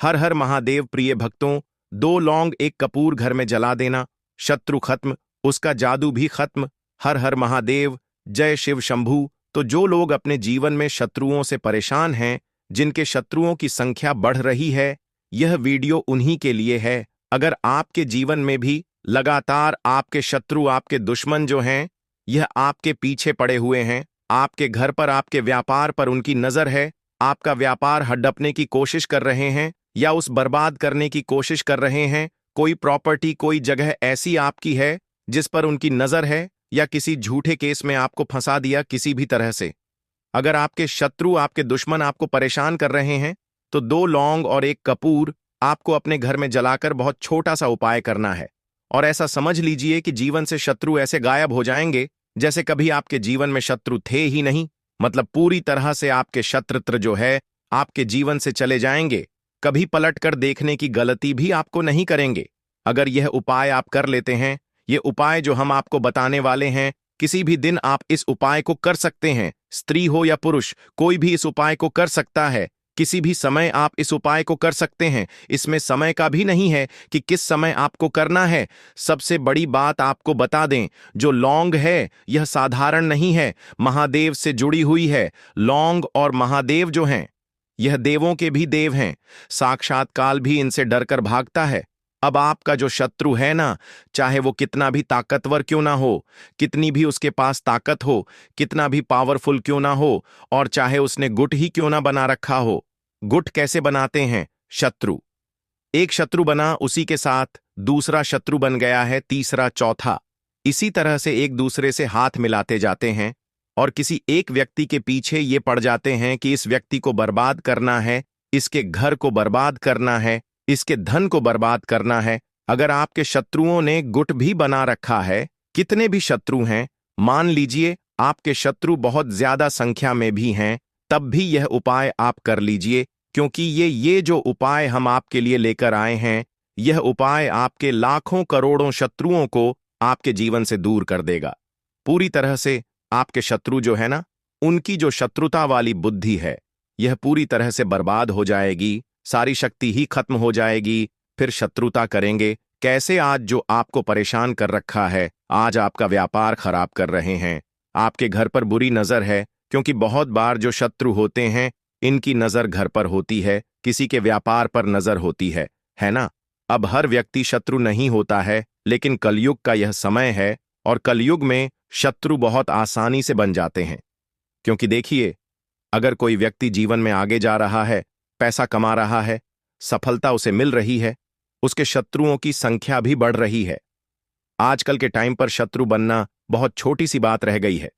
हर हर महादेव प्रिय भक्तों, 2 लौंग 1 कपूर घर में जला देना, शत्रु खत्म, उसका जादू भी खत्म। हर हर महादेव, जय शिव शंभू। तो जो लोग अपने जीवन में शत्रुओं से परेशान हैं, जिनके शत्रुओं की संख्या बढ़ रही है, यह वीडियो उन्हीं के लिए है। अगर आपके जीवन में भी लगातार आपके शत्रु, आपके दुश्मन जो हैं, यह आपके पीछे पड़े हुए हैं, आपके घर पर, आपके व्यापार पर उनकी नजर है, आपका व्यापार हड़पने की कोशिश कर रहे हैं या उस बर्बाद करने की कोशिश कर रहे हैं, कोई प्रॉपर्टी, कोई जगह ऐसी आपकी है जिस पर उनकी नजर है, या किसी झूठे केस में आपको फंसा दिया किसी भी तरह से। अगर आपके शत्रु, आपके दुश्मन आपको परेशान कर रहे हैं, तो 2 लौंग और 1 कपूर आपको अपने घर में जलाकर बहुत छोटा सा उपाय करना है। और ऐसा समझ लीजिए कि जीवन से शत्रु ऐसे गायब हो जाएंगे जैसे कभी आपके जीवन में शत्रु थे ही नहीं। मतलब पूरी तरह से आपके शत्रुत्र जो है आपके जीवन से चले जाएंगे। कभी पलट कर देखने की गलती भी आपको नहीं करेंगे। अगर यह उपाय आप कर लेते हैं, ये उपाय जो हम आपको बताने वाले हैं, किसी भी दिन आप इस उपाय को कर सकते हैं। स्त्री हो या पुरुष, कोई भी इस उपाय को कर सकता है। किसी भी समय आप इस उपाय को कर सकते हैं। इसमें समय का भी नहीं है कि किस समय आपको करना है। सबसे बड़ी बात आपको बता दें, जो लौंग है यह साधारण नहीं है, महादेव से जुड़ी हुई है। लौंग और महादेव जो हैं, यह देवों के भी देव हैं। साक्षात काल भी इनसे डरकर भागता है। अब आपका जो शत्रु है ना, चाहे वो कितना भी ताकतवर क्यों ना हो, कितनी भी उसके पास ताकत हो, कितना भी पावरफुल क्यों ना हो, और चाहे उसने गुट ही क्यों ना बना रखा हो। गुट कैसे बनाते हैं? शत्रु, एक शत्रु बना, उसी के साथ दूसरा शत्रु बन गया है, तीसरा, चौथा। इसी तरह से एक दूसरे से हाथ मिलाते जाते हैं और किसी एक व्यक्ति के पीछे ये पड़ जाते हैं कि इस व्यक्ति को बर्बाद करना है, इसके घर को बर्बाद करना है, इसके धन को बर्बाद करना है। अगर आपके शत्रुओं ने गुट भी बना रखा है, कितने भी शत्रु हैं, मान लीजिए आपके शत्रु बहुत ज्यादा संख्या में भी हैं, तब भी यह उपाय आप कर लीजिए, क्योंकि ये जो उपाय हम आपके लिए लेकर आए हैं, यह उपाय आपके लाखों करोड़ों शत्रुओं को आपके जीवन से दूर कर देगा। पूरी तरह से आपके शत्रु जो है ना, उनकी जो शत्रुता वाली बुद्धि है, यह पूरी तरह से बर्बाद हो जाएगी, सारी शक्ति ही खत्म हो जाएगी। फिर शत्रुता करेंगे कैसे? आज जो आपको परेशान कर रखा है, आज आपका व्यापार खराब कर रहे हैं, आपके घर पर बुरी नजर है, क्योंकि बहुत बार जो शत्रु होते हैं, इनकी नजर घर पर होती है, किसी के व्यापार पर नजर होती है ना। अब हर व्यक्ति शत्रु नहीं होता है, लेकिन कलयुग का यह समय है, और कलयुग में शत्रु बहुत आसानी से बन जाते हैं। क्योंकि देखिए, अगर कोई व्यक्ति जीवन में आगे जा रहा है, पैसा कमा रहा है, सफलता उसे मिल रही है, उसके शत्रुओं की संख्या भी बढ़ रही है। आजकल के टाइम पर शत्रु बनना बहुत छोटी सी बात रह गई है,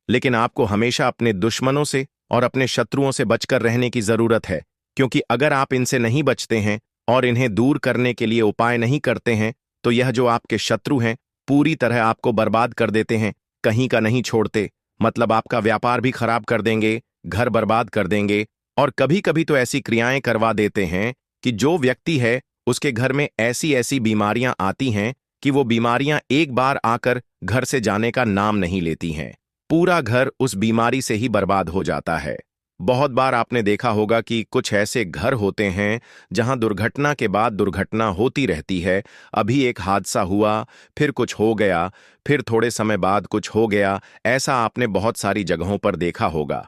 लेकिन आपको हमेशा अपने दुश्मनों से और अपने शत्रुओं से बचकर रहने की जरूरत है। क्योंकि अगर आप इनसे नहीं बचते हैं और इन्हें दूर करने के लिए उपाय नहीं करते हैं, तो यह जो आपके शत्रु हैं पूरी तरह आपको बर्बाद कर देते हैं, कहीं का नहीं छोड़ते। मतलब आपका व्यापार भी खराब कर देंगे, घर बर्बाद कर देंगे, और कभी कभी तो ऐसी क्रियाएं करवा देते हैं कि जो व्यक्ति है उसके घर में ऐसी ऐसी बीमारियां आती हैं कि वो बीमारियां एक बार आकर घर से जाने का नाम नहीं लेती हैं। पूरा घर उस बीमारी से ही बर्बाद हो जाता है। बहुत बार आपने देखा होगा कि कुछ ऐसे घर होते हैं जहां दुर्घटना के बाद दुर्घटना होती रहती है। अभी एक हादसा हुआ, फिर कुछ हो गया, फिर थोड़े समय बाद कुछ हो गया। ऐसा आपने बहुत सारी जगहों पर देखा होगा।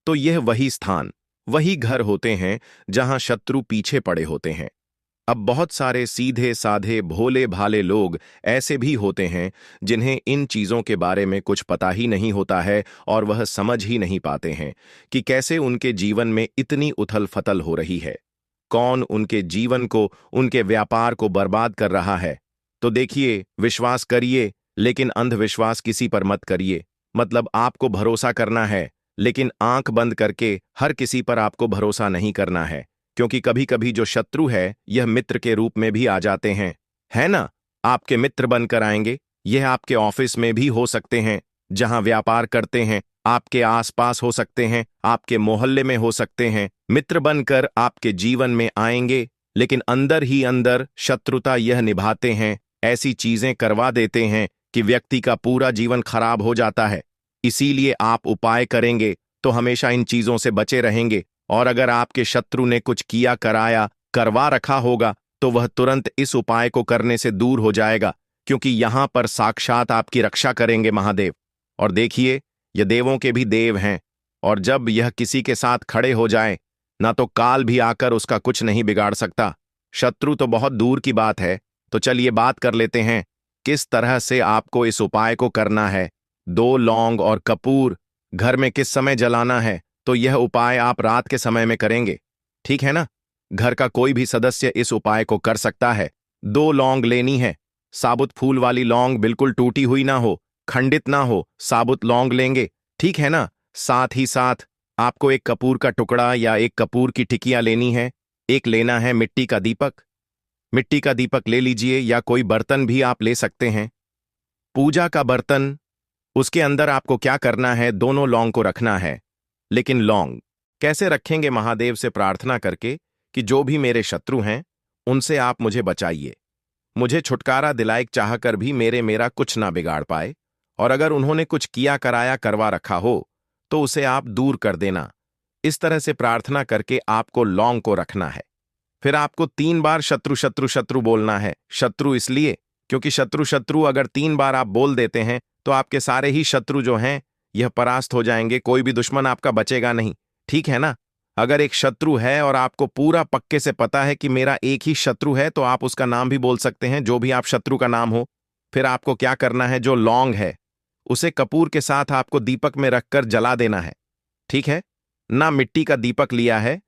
तो यह वही स्थान, वही घर होते हैं जहां शत्रु पीछे पड़े होते हैं। अब बहुत सारे सीधे साधे भोले भाले लोग ऐसे भी होते हैं जिन्हें इन चीजों के बारे में कुछ पता ही नहीं होता है, और वह समझ ही नहीं पाते हैं कि कैसे उनके जीवन में इतनी उथल फथल हो रही है, कौन उनके जीवन को, उनके व्यापार को बर्बाद कर रहा है। तो देखिए, विश्वास करिए, लेकिन अंधविश्वास किसी पर मत करिए। मतलब आपको भरोसा करना है, लेकिन आंख बंद करके हर किसी पर आपको भरोसा नहीं करना है। क्योंकि कभी कभी जो शत्रु है यह मित्र के रूप में भी आ जाते हैं, है ना। आपके मित्र बनकर आएंगे। यह आपके ऑफिस में भी हो सकते हैं, जहां व्यापार करते हैं, आपके आसपास हो सकते हैं, आपके मोहल्ले में हो सकते हैं। मित्र बनकर आपके जीवन में आएंगे, लेकिन अंदर ही अंदर शत्रुता यह निभाते हैं, ऐसी चीजें करवा देते हैं कि व्यक्ति का पूरा जीवन खराब हो जाता है। इसीलिए आप उपाय करेंगे तो हमेशा इन चीजों से बचे रहेंगे। और अगर आपके शत्रु ने कुछ किया कराया करवा रखा होगा तो वह तुरंत इस उपाय को करने से दूर हो जाएगा, क्योंकि यहां पर साक्षात आपकी रक्षा करेंगे महादेव। और देखिए, ये देवों के भी देव हैं, और जब यह किसी के साथ खड़े हो जाए ना तो काल भी आकर उसका कुछ नहीं बिगाड़ सकता। शत्रु तो बहुत दूर की बात है। तो चलिए बात कर लेते हैं किस तरह से आपको इस उपाय को करना है। 2 लौंग और कपूर घर में किस समय जलाना है, तो यह उपाय आप रात के समय में करेंगे, ठीक है ना। घर का कोई भी सदस्य इस उपाय को कर सकता है। 2 लौंग लेनी है, साबुत फूल वाली लौंग, बिल्कुल टूटी हुई ना हो, खंडित ना हो, साबुत लौंग लेंगे, ठीक है ना। साथ ही साथ आपको एक कपूर का टुकड़ा या एक कपूर की टिकिया लेनी है। एक लेना है मिट्टी का दीपक। मिट्टी का दीपक ले लीजिए, या कोई बर्तन भी आप ले सकते हैं, पूजा का बर्तन। उसके अंदर आपको क्या करना है, दोनों लौंग को रखना है। लेकिन लौंग कैसे रखेंगे, महादेव से प्रार्थना करके कि जो भी मेरे शत्रु हैं उनसे आप मुझे बचाइए, मुझे छुटकारा दिलाए चाहकर भी मेरा कुछ ना बिगाड़ पाए, और अगर उन्होंने कुछ किया कराया करवा रखा हो तो उसे आप दूर कर देना। इस तरह से प्रार्थना करके आपको लौंग को रखना है। फिर आपको 3 बार शत्रु शत्रु शत्रु बोलना है। शत्रु इसलिए क्योंकि शत्रु शत्रु अगर 3 बार आप बोल देते हैं तो आपके सारे ही शत्रु जो हैं यह परास्त हो जाएंगे, कोई भी दुश्मन आपका बचेगा नहीं, ठीक है ना। अगर एक शत्रु है और आपको पूरा पक्के से पता है कि मेरा एक ही शत्रु है, तो आप उसका नाम भी बोल सकते हैं, जो भी आप शत्रु का नाम हो। फिर आपको क्या करना है, जो लौंग है उसे कपूर के साथ आपको दीपक में रखकर जला देना है, ठीक है ना। मिट्टी का दीपक लिया है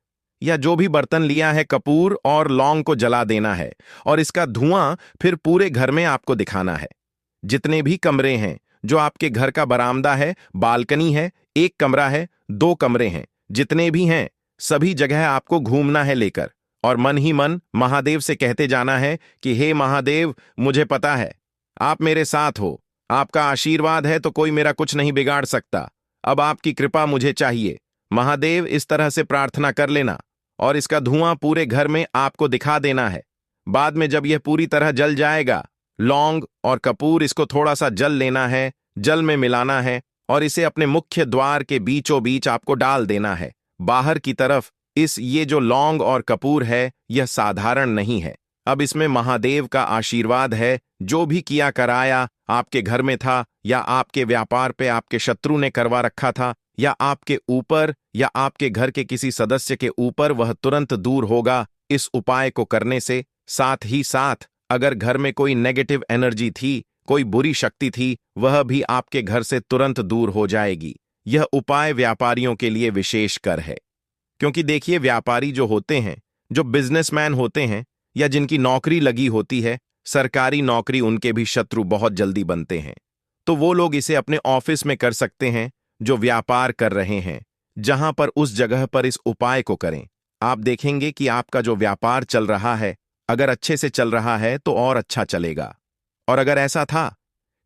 या जो भी बर्तन लिया है, कपूर और लौंग को जला देना है, और इसका धुआं फिर पूरे घर में आपको दिखाना है। जितने भी कमरे हैं, जो आपके घर का बरामदा है, बालकनी है, एक कमरा है, 2 कमरे हैं, जितने भी हैं सभी जगह आपको घूमना है लेकर, और मन ही मन महादेव से कहते जाना है कि हे महादेव, मुझे पता है आप मेरे साथ हो, आपका आशीर्वाद है तो कोई मेरा कुछ नहीं बिगाड़ सकता, अब आपकी कृपा मुझे चाहिए महादेव। इस तरह से प्रार्थना कर लेना, और इसका धुआं पूरे घर में आपको दिखा देना है। बाद में जब यह पूरी तरह जल जाएगा, लौंग और कपूर, इसको थोड़ा सा जल लेना है, जल में मिलाना है, और इसे अपने मुख्य द्वार के बीचों बीच आपको डाल देना है, बाहर की तरफ। ये जो लौंग और कपूर है यह साधारण नहीं है, अब इसमें महादेव का आशीर्वाद है। जो भी किया कराया आपके घर में था, या आपके व्यापार पे आपके शत्रु ने करवा रखा था, या आपके ऊपर या आपके घर के किसी सदस्य के ऊपर, वह तुरंत दूर होगा इस उपाय को करने से। साथ ही साथ अगर घर में कोई नेगेटिव एनर्जी थी, कोई बुरी शक्ति थी, वह भी आपके घर से तुरंत दूर हो जाएगी। यह उपाय व्यापारियों के लिए विशेष कर है, क्योंकि देखिए, व्यापारी जो होते हैं, जो बिजनेसमैन होते हैं, या जिनकी नौकरी लगी होती है, सरकारी नौकरी, उनके भी शत्रु बहुत जल्दी बनते हैं। तो वो लोग इसे अपने ऑफिस में कर सकते हैं, जो व्यापार कर रहे हैं, जहां पर उस जगह पर इस उपाय को करें। आप देखेंगे कि आपका जो व्यापार चल रहा है, अगर अच्छे से चल रहा है तो और अच्छा चलेगा। और अगर ऐसा था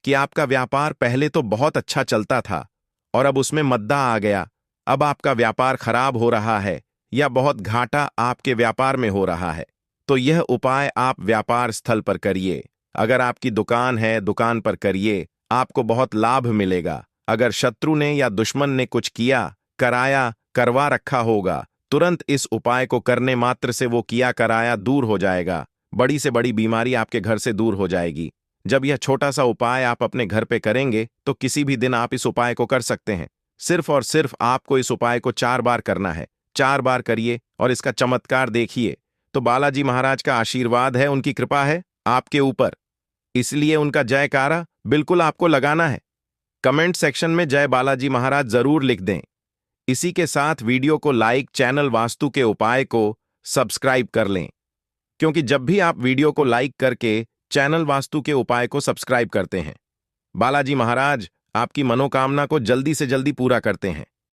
कि आपका व्यापार पहले तो बहुत अच्छा चलता था और अब उसमें मद्दा आ गया, अब आपका व्यापार खराब हो रहा है, या बहुत घाटा आपके व्यापार में हो रहा है, तो यह उपाय आप व्यापार स्थल पर करिए। अगर आपकी दुकान है, दुकान पर करिए, आपको बहुत लाभ मिलेगा। अगर शत्रु ने या दुश्मन ने कुछ किया कराया करवा रखा होगा, तुरंत इस उपाय को करने मात्र से वो किया कराया दूर हो जाएगा। बड़ी से बड़ी बीमारी आपके घर से दूर हो जाएगी। जब यह छोटा सा उपाय आप अपने घर पे करेंगे तो किसी भी दिन आप इस उपाय को कर सकते हैं। सिर्फ और सिर्फ आपको इस उपाय को 4 बार करना है। 4 बार करिए और इसका चमत्कार देखिए। तो बालाजी महाराज का आशीर्वाद है, उनकी कृपा है आपके ऊपर, इसलिए उनका जयकारा बिल्कुल आपको लगाना है। कमेंट सेक्शन में जय बालाजी महाराज जरूर लिख दें। इसी के साथ वीडियो को लाइक, चैनल वास्तु के उपाय को सब्सक्राइब कर लें, क्योंकि जब भी आप वीडियो को लाइक करके चैनल वास्तु के उपाय को सब्सक्राइब करते हैं, बालाजी महाराज आपकी मनोकामना को जल्दी से जल्दी पूरा करते हैं।